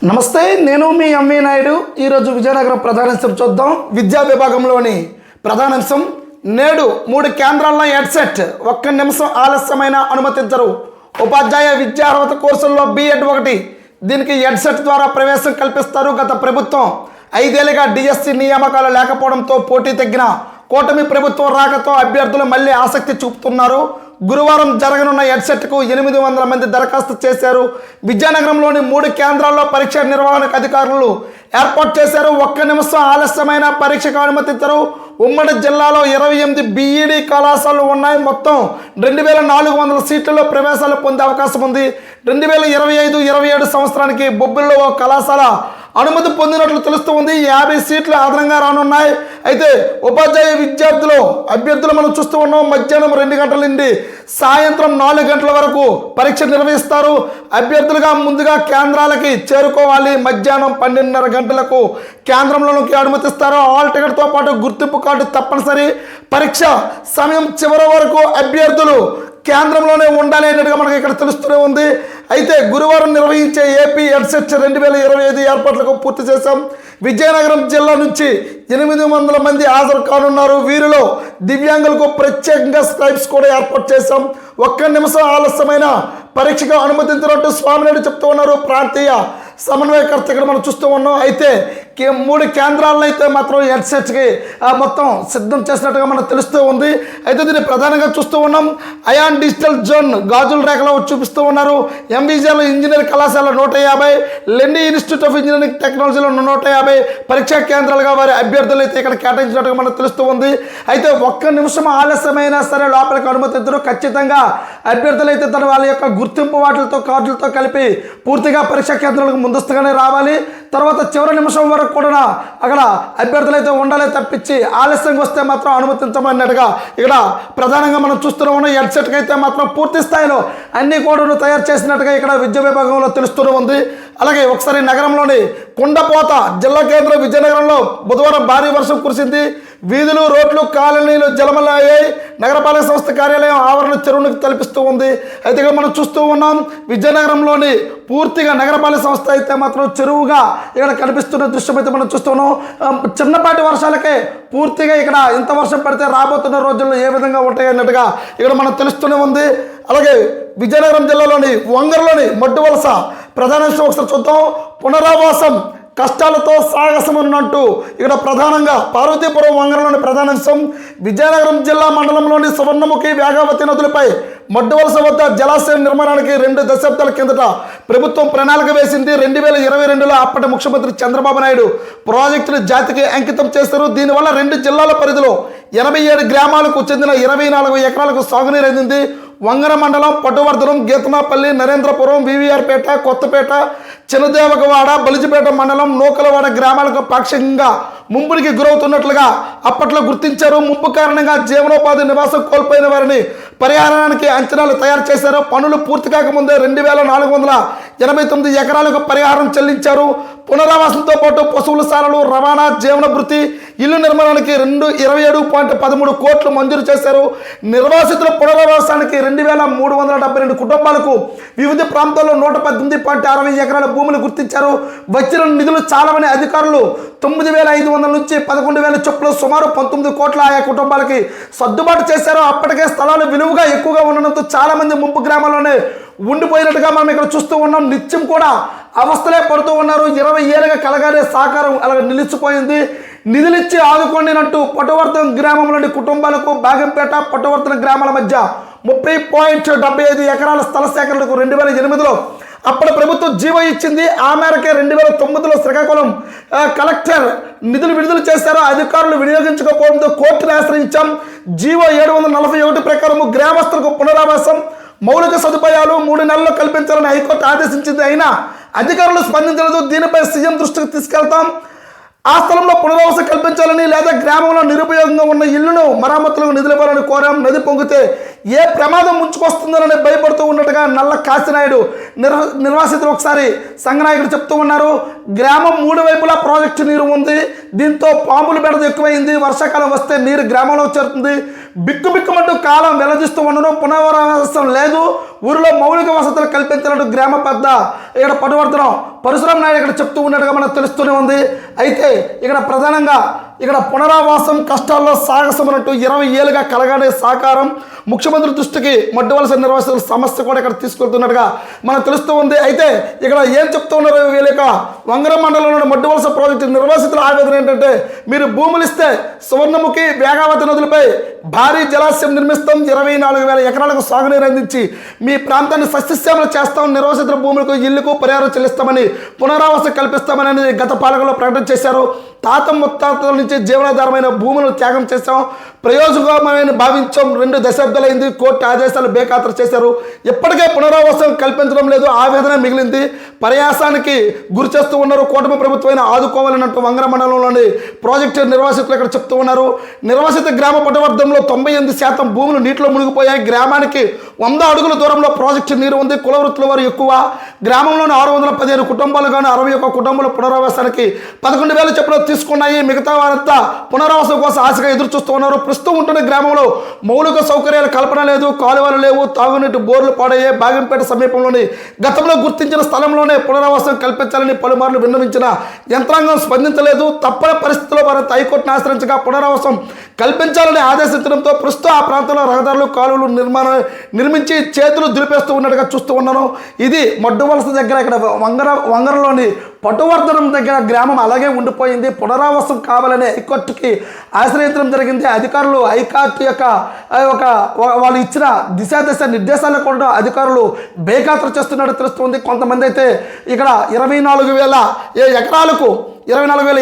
నమస్తే, నేను మీ ఎంవి నాయుడు. ఈరోజు విజయనగరం ప్రధానాంశం చూద్దాం. విద్యా విభాగంలోని ప్రధానాంశం, నేడు 3 కేంద్రాల్లో హెడ్సెట్, 1 నిమిషం ఆలస్యమైన అనుమతించరు. ఉపాధ్యాయ విద్యా అర్హత కోర్సుల్లో B.Ed 1, దీనికి హెడ్సెట్ ద్వారా ప్రవేశం కల్పిస్తారు. గత ప్రభుత్వం 5 ఏళ్లుగా డిఎస్సి నియామకాలు లేకపోవడంతో పోటీ తగ్గిన కూటమి ప్రభుత్వం రాకతో అభ్యర్థులు మళ్ళీ ఆసక్తి చూపుతున్నారు. గురువారం జరగనున్న హెడ్సెట్కు 800 మంది దరఖాస్తు చేశారు. విజయనగరంలోని 3 కేంద్రాల్లో పరీక్ష నిర్వహణకు అధికారులు ఏర్పాటు చేశారు. 1 నిమిషం ఆలస్యమైన పరీక్షకు అనుమతించరు. ఉమ్మడి జిల్లాలో 28 B.Ed కళాశాలలు ఉన్నాయి. మొత్తం 2400 సీట్లలో ప్రవేశాలు పొందే అవకాశం ఉంది. 2025-27 సంవత్సరానికి బొబ్బిలిలో ఓ కళాశాల అనుమతి పొందినట్లు తెలుస్తుంది. 50 సీట్లు అదనంగా రానున్నాయి. అయితే ఉపాధ్యాయ అభ్యర్థులు మనం చూస్తూ ఉన్నాం. మధ్యాహ్నం 2 గంటల నుండి సాయంత్రం 4 గంటల వరకు పరీక్ష నిర్వహిస్తారు. అభ్యర్థులుగా ముందుగా కేంద్రాలకి చేరుకోవాలి. మధ్యాహ్నం 12:30 గంటలకు కేంద్రంలోకి అనుమతిస్తారు. హాల్ టికెట్తో పాటు గుర్తింపు కార్డు తప్పనిసరి. పరీక్ష సమయం చివరి వరకు అభ్యర్థులు కేంద్రంలోనే ఉండాలి అన్నట్టుగా మనకి ఇక్కడ తెలుస్తూనే ఉంది. అయితే గురువారం నిర్వహించే ఏపీ హెడ్సెట్ 2025 ఏర్పాట్లకు పూర్తి చేశాం. విజయనగరం జిల్లా నుంచి 800 మంది హాజరు కానున్నారు. వీరిలో దివ్యాంగులకు ప్రత్యేకంగా స్క్రైబ్స్ కూడా ఏర్పాటు చేశాం. 1 నిమిషం ఆలస్యమైన పరీక్షకు అనుమతించినట్టు స్వామినాయుడు చెప్తూ ఉన్నారు. ప్రాంతీయ సమన్వయకర్త ఇక్కడ మనం చూస్తూ ఉన్నాం. అయితే 3 కేంద్రాలను అయితే మాత్రం హెడ్సెట్కి మొత్తం సిద్ధం చేసినట్టుగా మనకు తెలుస్తూ ఉంది. అయితే దీన్ని ప్రధానంగా చూస్తూ ఉన్నాం. అయాన్ డిజిటల్ జోన్ గాజుల రేఖలో చూపిస్తూ ఉన్నారు. ఎంవిజేలో ఇంజనీర్ కళాశాల 150, లెండి ఇన్స్టిట్యూట్ ఆఫ్ ఇంజనీరింగ్ టెక్నాలజీలో 150 పరీక్షా కేంద్రాలుగా వారి అభ్యర్థులు అయితే ఇక్కడ కేటాయించినట్టుగా మనకు తెలుస్తూ ఉంది. అయితే 1 నిమిషం ఆలస్యమైనా సరే లోపలికి అనుమతించరు. ఖచ్చితంగా అభ్యర్థులు అయితే వాళ్ళ యొక్క గుర్తింపు వాటిలతో కార్డులతో కలిపి పూర్తిగా పరీక్షా కేంద్రాలకు ముందస్తుగానే రావాలి. తర్వాత చివరి నిమిషం వరకు కూడా అక్కడ అభ్యర్థులు అయితే ఉండాలి తప్పించి ఆలస్యంగా వస్తే మాత్రం అనుమతించమన్నట్టుగా ఇక్కడ ప్రధానంగా మనం చూస్తూనే ఉన్నాం. హెడ్సెట్కి అయితే మాత్రం పూర్తి స్థాయిలో అన్ని కోడ్లను తయారు చేసినట్టుగా ఇక్కడ విద్యా విభాగంలో తెలుస్తూనే ఉంది. అలాగే ఒకసారి నగరంలోని కుండపోత జిల్లా కేంద్రం విజయనగరంలో బుధవారం భారీ వర్షం కురిసింది. వీధులు, రోడ్లు, కాలనీలు జలమలయ్యాయి. నగరపాలక సంస్థ కార్యాలయం ఆవరణ చెరువును తలపిస్తూ ఉంది. అయితే ఇక్కడ మనం చూస్తూ ఉన్నాం. విజయనగరంలోని పూర్తిగా నగరపాలక సంస్థ అయితే మాత్రం చెరువుగా ఇక్కడ కనిపిస్తున్న దృశ్యం అయితే మనం చూస్తున్నాం. చిన్నపాటి వర్షాలకే పూర్తిగా ఇక్కడ ఇంత వర్షం పడితే రాబోతున్న రోజుల్లో ఏ విధంగా ఉంటాయి అన్నట్టుగా ఇక్కడ మనం తెలుస్తూనే ఉంది. అలాగే విజయనగరం జిల్లాలోని వంగరలోని మడ్డు వలస ప్రధానాంశం ఒకసారి చూద్దాం. పునరావాసం కష్టాలతో సాగసమన్నట్టు ఇక్కడ ప్రధానంగా పార్వతీపురం వంగరలోని ప్రధానాంశం. విజయనగరం జిల్లా మండలంలోని సువర్ణముఖి, వేగావతి నదులపై మడ్డువలస వద్ద జలాశయం నిర్మాణానికి 2 దశాబ్దాల కిందట ప్రభుత్వం ప్రణాళిక వేసింది. 2022లో అప్పటి ముఖ్యమంత్రి చంద్రబాబు నాయుడు ప్రాజెక్టును జాతికి అంకితం చేశారు. దీనివల్ల 2 జిల్లాల పరిధిలో 87 గ్రామాలకు చెందిన 24 ఎకరాలకు సాగునీరు అందింది. వంగర మండలం, పట్టువర్ధనం, గీతనాపల్లి, నరేంద్రపురం, వివిఆర్పేట, కొత్తపేట, చిన్నదేవకవాడ, బలిజిపేట మండలం, నూకలవాడ గ్రామాలకు పాక్షికంగా ముంపునికి గురవుతున్నట్లుగా అప్పట్లో గుర్తించారు. ముంపు కారణంగా జీవనోపాధి, నివాసం కోల్పోయిన వారిని పరిహారానికి అంచనాలు తయారు చేశారు. పనులు పూర్తి కాకముందే 2489 ఎకరాలకు పరిహారం చెల్లించారు. పునరావాసంతో పాటు పశువుల శాలలు, రవాణా, జీవన భృతి, ఇల్లు నిర్మాణానికి 27.13 కోట్లు మంజూరు చేశారు. నిర్వాసితుల పునరావాసానికి 2372 కుటుంబాలకు వివిధ ప్రాంతాల్లో 118.60 ఎకరాల భూములు గుర్తించారు. వచ్చిన నిధులు చాలవని అధికారులు 9500 నుంచి 11000 చొప్పున సుమారు 19 కోట్ల ఆయా కుటుంబాలకి సర్దుబాటు చేశారు. అప్పటికే స్థలాలు విలువగా ఎక్కువగా ఉండడంతో చాలా మంది ముంపు గ్రామాల్లోనే ఉండిపోయినట్టుగా మనం ఇక్కడ చూస్తూ ఉన్నాం. నిత్యం కూడా అవస్థలే పడుతూ ఉన్నారు. 20 ఏళ్ళుగా కలగానే సాకారం అలా నిలిచిపోయింది. నిధులిచ్చి ఆదుకోండినట్టు పట్టువర్ధన గ్రామంలోని కుటుంబాలకు బాగంపేట, పట్టువర్ధన గ్రామాల మధ్య 30.75 ఎకరాల స్థల సేకరణకు 2008లో అప్పటి ప్రభుత్వం జీవో ఇచ్చింది. ఆ మేరకే 2009లో శ్రీకాకుళం కలెక్టర్ నిధులు విడుదల చేశారు. అధికారులు వినియోగించకపోవడంతో కోర్టును ఆశ్రయించాం. జీవో 741 ప్రకారం గ్రామస్తులకు పునరావాసం, మౌలిక సదుపాయాలు 3 నెలల్లో కల్పించాలని హైకోర్టు ఆదేశించింది. అయినా అధికారులు స్పందించలేదు. దీనిపై సీఎం దృష్టికి తీసుకెళ్తాం. ఆ స్థలంలో పునరావాసం కల్పించాలని లేదా గ్రామంలో నిరుపయోగంగా ఉన్న ఇళ్లను మరమ్మతులకు నిధులు ఇవ్వాలని కోరాం. నది పొంగితే ఏ ప్రమాదం ముంచుకొస్తుందోనని భయపడుతూ ఉన్నట్టుగా నల్ల కాశీనాయుడు నిర్వాసితులు ఒకసారి సంఘనాయకుడు చెప్తూ ఉన్నారు. గ్రామం 3 వైపులా ప్రాజెక్టు నీరు ఉంది. దీంతో పాములు బెడద ఎక్కువైంది. వర్షాకాలం వస్తే నీరు గ్రామంలో చేరుతుంది. బిక్కుబిక్కుమంటూ కాలం వెల్లదిస్తూ ఉండడం, పునరావాసం లేదు. ఊరిలో మౌలిక వసతులు కల్పించాలంటూ గ్రామ పెద్ద ఇక్కడ పట్టువర్తనం పరశురామ నాయుడు ఇక్కడ చెప్తూ ఉన్నట్టుగా మనకు తెలుస్తూనే ఉంది. అయితే ఇక్కడ ప్రధానంగా ఇక్కడ పునరావాసం కష్టాల్లో సాగసం అన్నట్టు 20 ఏళ్ళుగా కలగానే సాకారం ముఖ్యమంత్రి దృష్టికి మడ్డువలస నిర్వాసితుల సమస్య కూడా ఇక్కడ తీసుకెళ్తున్నట్టుగా మనకు తెలుస్తూ ఉంది. అయితే ఇక్కడ ఏం చెప్తూ ఉన్నారు వీళ్ళ వంగరం మండలంలోని మడ్డువలస ప్రాజెక్టు నిర్వాసితుల ఆవేదన ఏంటంటే, మీరు భూములు ఇస్తే సువర్ణముఖి వేగావతి నదులపై భారీ జలాశయం నిర్మిస్తాం, 24,000 ఎకరాలకు సాగునీరు అందించి మీ ప్రాంతాన్ని సస్యశ్యామలు చేస్తాం, నిర్వాసితుల భూములకు ఇళ్లకు పరిహారం చెల్లిస్తామని పునరావాసం కల్పిస్తామని గత పాలకులు ప్రకటన చేశారు. తాత ముత్తాతల నుంచి జీవనాధారమైన భూములను త్యాగం చేశాం, ప్రయోజకమైన భావించాం, 2 దశాబ్దాలైంది, కోర్టు ఆదేశాలు బేఖాతరు చేశారు, ఇప్పటికే పునరావాసం కల్పించడం లేదు, ఆవేదన మిగిలింది, పర్యాసానికి గురి చేస్తూ ఉన్నారు, కూటమి ప్రభుత్వాన్ని ఆదుకోవాలన్నట్టు వంగర మండలంలోని ప్రాజెక్టు నిర్వాసితులు ఇక్కడ చెప్తూ ఉన్నారు. నిర్వాసిత గ్రామ పటవర్ధంలో 98% భూములు నీటిలో మునిగిపోయాయి. గ్రామానికి 100 అడుగుల దూరంలో ప్రాజెక్టు నీరు ఉంది. కుల వృత్తుల వారు ఎక్కువ. గ్రామంలోని 615 కుటుంబాలు కానీ 61 కుటుంబాల పునరావాసానికి 11,000 చొప్పున తీసుకున్నాయి. మిగతా వారంతా పునరావాసం కోసం ఆశగా ఎదురు చూస్తూ ఉన్నారు. ప్రస్తుతం ఉంటున్న గ్రామంలో మౌలిక సౌకర్యాలు కల్పన లేదు, కాలువలు లేవు, తాగునీటి బోర్లు పాడయ్యాయి. బాగంపేట సమీపంలోని గతంలో గుర్తించిన స్థలంలోనే పునరావాసం కల్పించాలని పలుమార్లు విన్నవించిన యంత్రాంగం స్పందించలేదు. తప్పని పరిస్థితుల్లో వారంతా హైకోర్టును ఆశ్రయించగా పునరావాసం కల్పించాలని ఆదేశించడంతో ప్రస్తుతం ఆ ప్రాంతంలో రహదారులు కాలువలు నిర్మించి చేతులు దులిపేస్తూ ఉన్నట్టుగా చూస్తూ ఉన్నాను. ఇది మడ్డువలస దగ్గర ఇక్కడ వంగరలోని పటువర్ధనం దగ్గర గ్రామం అలాగే ఉండిపోయింది. పునరావాసం కావాలని హైకోర్టుకి ఆశ్రయించడం జరిగింది. అధికారులు హైకోర్టు యొక్క వాళ్ళు ఇచ్చిన దిశ నిర్దేశాలను కూడా అధికారులు బేఖాతరు చేస్తున్నట్టు తెలుస్తుంది. కొంతమంది అయితే ఇక్కడ 24,000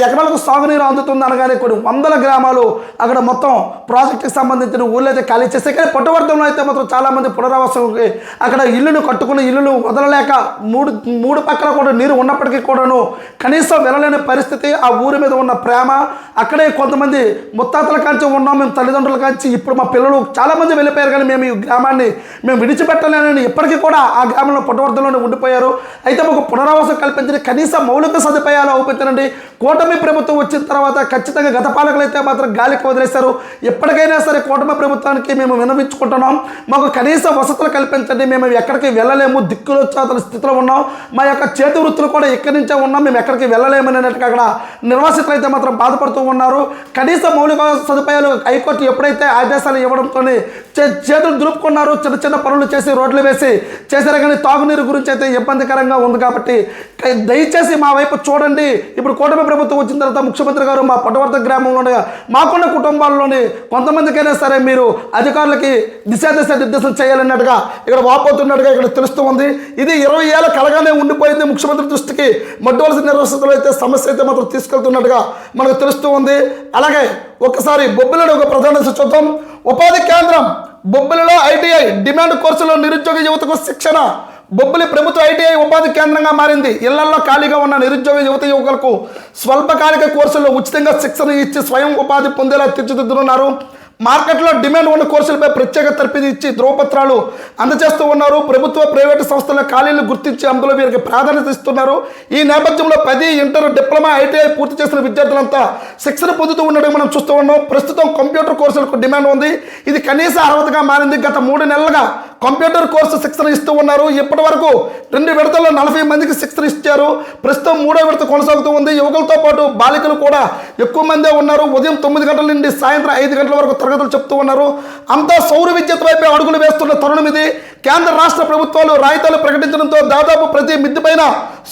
ఎకరాలకు సాగునీరు అందుతుంది అనగానే కొన్ని 100 గ్రామాలు అక్కడ మొత్తం ప్రాజెక్టుకి సంబంధించిన ఊళ్ళో అయితే ఖాళీ చేస్తే, కానీ పట్టువర్ధంలో అయితే మాత్రం చాలామంది పునరావాసంకి అక్కడ ఇల్లును కట్టుకుని ఇల్లును వదలలేక మూడు పక్కల కూడా నీరు ఉన్నప్పటికీ కూడాను కనీసం వెళ్ళలేని పరిస్థితి. ఆ ఊరి మీద ఉన్న ప్రేమ అక్కడే కొంతమంది ముత్తాతల కాంచి ఉన్నాం, మేము తల్లిదండ్రుల కాంచి ఇప్పుడు మా పిల్లలు చాలామంది వెళ్ళిపోయారు, కానీ మేము ఈ గ్రామాన్ని మేము విడిచిపెట్టలేనని ఇప్పటికీ కూడా ఆ గ్రామంలో పట్టువర్ధంలోనే ఉండిపోయారు. అయితే మాకు పునరావాసం కల్పించిన కనీస మౌలిక సదుపాయాలు అవుపించండి. కూటమి ప్రభుత్వం వచ్చిన తర్వాత ఖచ్చితంగా గత పాలకులు అయితే మాత్రం గాలికి వదిలేశారు. ఎప్పటికైనా సరే కూటమి ప్రభుత్వానికి మేము విన్నవించుకుంటున్నాం, మాకు కనీస వసతులు కల్పించండి, మేము ఎక్కడికి వెళ్ళలేము, దిక్కులు వచ్చేతల స్థితిలో ఉన్నాం, మా యొక్క చేతి వృత్తులు కూడా ఇక్కడి నుంచే ఉన్నాం, మేము ఎక్కడికి వెళ్ళలేమనేట్టుగా అక్కడ నిర్వాసితులు అయితే మాత్రం బాధపడుతూ ఉన్నారు. కనీస మౌలిక సదుపాయాలు హైకోర్టు ఎప్పుడైతే ఆదేశాలు ఇవ్వడంతో చేతులు దులుపుకున్నారు, చిన్న చిన్న పనులు చేసి రోడ్లు వేసి చేశారు, కానీ తాగునీరు గురించి అయితే ఇబ్బందికరంగా ఉంది. కాబట్టి దయచేసి మా వైపు చూడండి. ఇప్పుడు కూటమి ప్రభుత్వం వచ్చిన తర్వాత ముఖ్యమంత్రి గారు మా పట్టువర్ధ గ్రామంలోనే మాకున్న కుటుంబాల్లోని కొంతమందికైనా సరే మీరు అధికారులకి నిర్దేశం చేయాలన్నట్టుగా ఇక్కడ వాపోతున్నట్టుగా ఇక్కడ తెలుస్తూ ఉంది. ఇది 20 ఏళ్ళ కలగానే ఉండిపోయింది. ముఖ్యమంత్రి దృష్టికి మడ్డువలస నిర్వాసితులు అయితే సమస్య అయితే మాత్రం తీసుకెళ్తున్నట్టుగా మనకు తెలుస్తూ ఉంది. అలాగే ఒకసారి బొబ్బిలిలో ఒక ప్రధాన చూద్దాం. ఉపాధి కేంద్రం బొబ్బిలిలో ఐటీఐ డిమాండ్ కోర్సులో నిరుద్యోగ యువతకు శిక్షణ. బొబ్బిలి ప్రభుత్వ ఐటీఐ ఉపాధి కేంద్రంగా మారింది. ఇళ్లలో ఖాళీగా ఉన్న నిరుద్యోగ యువకులకు స్వల్పకాలిక కోర్సుల్లో ఉచితంగా శిక్షణ ఇచ్చి స్వయం ఉపాధి పొందేలా తీర్చిదిద్దుతున్నారు. మార్కెట్లో డిమాండ్ ఉన్న కోర్సులపై ప్రత్యేక తర్ఫీదు ఇచ్చి ధ్రువపత్రాలు అందజేస్తూ ఉన్నారు. ప్రభుత్వ ప్రైవేటు సంస్థల ఖాళీలు గుర్తించి అందులో వీరికి ప్రాధాన్యత ఇస్తున్నారు. ఈ నేపథ్యంలో 10 ఇంటర్ డిప్లొమా ఐటీఐ పూర్తి చేసిన విద్యార్థులంతా శిక్షణ పొందుతూ ఉండడం మనం చూస్తూ ఉన్నాం. ప్రస్తుతం కంప్యూటర్ కోర్సులకు డిమాండ్ ఉంది. ఇది కనీస అర్హతగా మారింది. గత 3 నెలలుగా కంప్యూటర్ కోర్సు శిక్షణ ఇస్తూ ఉన్నారు. ఇప్పటి వరకు 2 విడతల్లో 40 మందికి శిక్షణ ఇచ్చారు. ప్రస్తుతం 3వ విడత కొనసాగుతూ ఉంది. యువకులతో పాటు బాలికలు కూడా ఎక్కువ మందే ఉన్నారు. ఉదయం 9 గంటల నుండి సాయంత్రం 5 గంటల వరకు తరగతులు చెప్తూ ఉన్నారు. అంతా సౌర విద్యుత్ వైపే అడుగులు వేస్తున్న తరుణం ఇది. కేంద్ర రాష్ట్ర ప్రభుత్వాలు రాయితీలు ప్రకటించడంతో దాదాపు ప్రతి మిద్ది పైన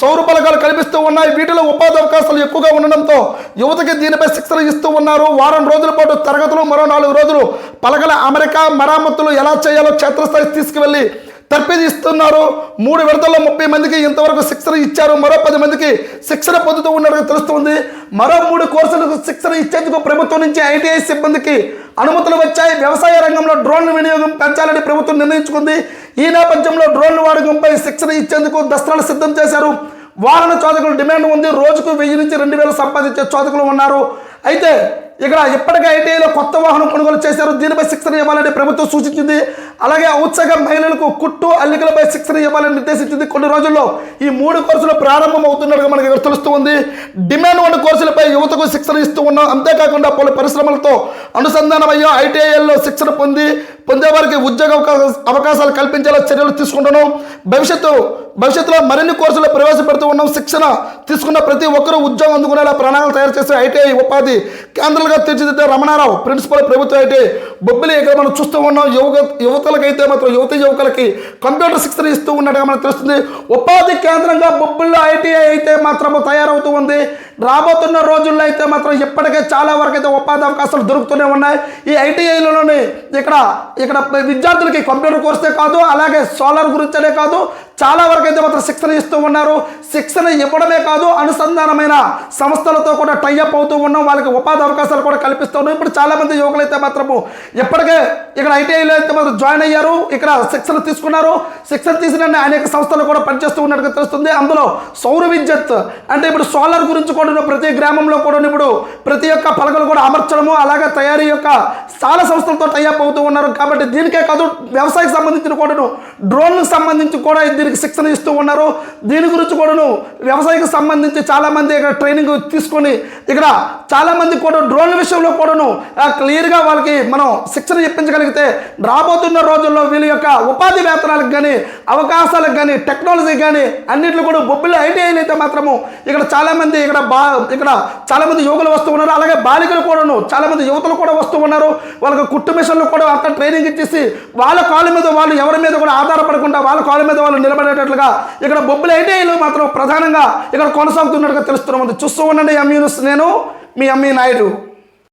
సౌర పలకాలు కనిపిస్తూ ఉన్నాయి. వీటిలో ఉపాధి అవకాశాలు ఎక్కువగా ఉండడంతో యువతకి దీనిపై శిక్షణ ఇస్తూ ఉన్నారు. వారం రోజుల పాటు తరగతులు, మరో 4 రోజులు పలకల అమెరికా మరమ్మతులు ఎలా చేయాలో క్షేత్రస్థాయి తీసుకువెళ్ళి తర్ఫీదు ఇస్తున్నారు. 3 విడతల్లో 30 మందికి ఇంతవరకు శిక్షణ ఇచ్చారు. మరో 10 మందికి శిక్షణ పొందుతూ ఉన్నట్టుగా తెలుస్తుంది. మరో 3 కోర్సులకు శిక్షణ ఇచ్చేందుకు ప్రభుత్వం నుంచి ఐటీఐ సిబ్బందికి అనుమతులు వచ్చాయి. వ్యవసాయ రంగంలో డ్రోన్ల వినియోగం పెంచాలని ప్రభుత్వం నిర్ణయించుకుంది. ఈ నేపథ్యంలో డ్రోన్ల వాడకంపై శిక్షణ ఇచ్చేందుకు దస్త్రాలు సిద్ధం చేశారు. వాహన చోదకులు డిమాండ్ ఉంది. రోజుకు 1000 నుంచి 2000 సంపాదించే చోదకులు ఉన్నారు. అయితే ఇక్కడ ఇప్పటికే ఐటీఐలో కొత్త వాహనం కొనుగోలు చేశారు. దీనిపై శిక్షణ ఇవ్వాలని ప్రభుత్వం సూచించింది. అలాగే ఔత్సాహ మహిళలకు కుట్టు అల్లికలపై శిక్షణ ఇవ్వాలని నిర్దేశించింది. కొన్ని రోజుల్లో ఈ 3 కోర్సులు ప్రారంభం అవుతున్నట్టుగా మనకి ఇక్కడ తెలుస్తూ ఉంది. డిమాండ్ 1 కోర్సులపై యువతకు శిక్షణ ఇస్తూ ఉన్నాం. అంతేకాకుండా పలు పరిశ్రమలతో అనుసంధానమయ్యే ఐటీఐల్లో శిక్షణ పొందేవారికి ఉద్యోగ అవకాశాలు కల్పించేలా చర్యలు తీసుకుంటున్నాం. భవిష్యత్తులో మరిన్ని కోర్సులు ప్రవేశపెడుతూ ఉన్నాం. శిక్షణ తీసుకున్న ప్రతి ఒక్కరూ ఉద్యోగం అందుకునేలా ప్రణాళికలు తయారు చేసే ఐటీఐ ఉపాధి కేంద్రాలుగా తీర్చిదిద్దే రమణారావు ప్రిన్సిపల్ ప్రభుత్వ ఐటీఐ బొబ్బిలి. ఇక్కడ మనం చూస్తూ ఉన్నాం. యువతలకైతే మాత్రం యువకులకి కంప్యూటర్ శిక్షణ ఇస్తూ ఉన్నట్టుగా మనకు తెలుస్తుంది. ఉపాధి కేంద్రంగా బొబ్బిలి ఐటీఐ అయితే మాత్రం తయారవుతూ ఉంది. రాబోతున్న రోజుల్లో అయితే మాత్రం ఇప్పటికే చాలా వరకు అయితే ఉపాధి అవకాశాలు దొరుకుతూనే ఉన్నాయి. ఈ ఐటీఐలోని ఇక్కడ విద్యార్థులకి కంప్యూటర్ కోర్సే కాదు, అలాగే సోలార్ గురించనే కాదు, చాలా వరకు అయితే మాత్రం శిక్షణ ఇస్తూ ఉన్నారు. శిక్షణ ఇవ్వడమే కాదు, అనుసంధానమైన సంస్థలతో కూడా టైఅప్ అవుతూ ఉన్నాం. వాళ్ళకి ఉపాధి అవకాశాలు కూడా కల్పిస్తూ ఉన్నాం. ఇప్పుడు చాలా మంది యువకులు అయితే మాత్రము ఇప్పటికే ఇక్కడ ఐటీఐలో అయితే మాత్రం జాయిన్ అయ్యారు. ఇక్కడ శిక్షణ తీసుకున్నారు. శిక్షణ తీసిన అనేక సంస్థలు కూడా పనిచేస్తూ ఉన్నట్టుగా తెలుస్తుంది. అందులో సౌర విద్యుత్ అంటే ఇప్పుడు సోలార్ గురించి కూడా ప్రతి గ్రామంలో కూడా ఇప్పుడు ప్రతి ఒక్క పలకలు కూడా అమర్చడము, అలాగే తయారీ యొక్క చాలా సంస్థలతో టైఅప్ అవుతూ ఉన్నారు. కాబట్టి దీనికే కాదు, వ్యవసాయకు సంబంధించిన కూడాను డ్రోన్లకు సంబంధించి కూడా దీనికి శిక్షణ ఇస్తూ ఉన్నారు. దీని గురించి కూడాను వ్యవసాయకు సంబంధించి చాలామంది ఇక్కడ ట్రైనింగ్ తీసుకొని ఇక్కడ చాలామంది కూడా డ్రోన్ల విషయంలో కూడాను క్లియర్గా వాళ్ళకి మనం శిక్షణ ఇప్పించగలిగితే రాబోతున్న రోజుల్లో వీళ్ళ యొక్క ఉపాధి వేతనాలకు కానీ అవకాశాలకు కానీ టెక్నాలజీ కానీ అన్నింటిలో కూడా బొబ్బిలి ఐటీఐలు అయితే మాత్రము ఇక్కడ చాలామంది ఇక్కడ చాలామంది యువకులు వస్తూ ఉన్నారు. అలాగే బాలికలు కూడాను చాలామంది యువతలు కూడా వస్తూ ఉన్నారు. వాళ్ళకి కుట్టు మిషన్లు కూడా అక్కడ ట్రైనింగ్ ఇచ్చేసి వాళ్ళ కాళ్ళ మీద వాళ్ళు ఎవరి మీద కూడా ఆధారపడకుండా వాళ్ళ కాళ్ళ మీద వాళ్ళు నిలబడేటట్లుగా ఇక్కడ బొబ్బిలి ఐటీఐలు మాత్రం ప్రధానంగా ఇక్కడ కొనసాగుతున్నట్టుగా తెలుస్తున్నాం. చూస్తూ ఉండండి ఎంఈ న్యూస్. నేను మీ ఎంఈ నాయుడు.